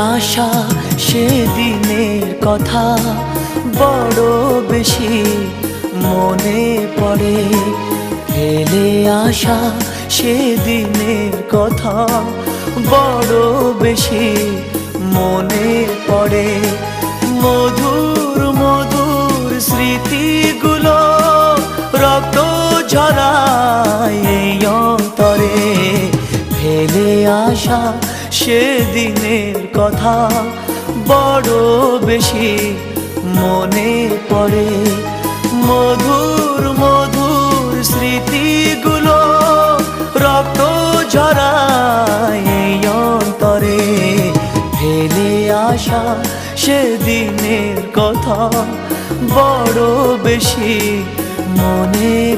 আসা সেদিনের কথা বড় বেশি মনে পড়ে। ফেলে আসা সেদিনের কথা বড় বেশি মনে পড়ে। মধুর মধুর স্মৃতিগুলো রক্ত ঝরায় এই অন্তরে। ফেলে আসা সেদিনের কথা বড় বেশি মনে পড়ে। মধুর মধুর স্মৃতিগুলো রক্ত ঝরায় এই অন্তরে। ফেলে আসা সেদিনের কথা বড় বেশি মনে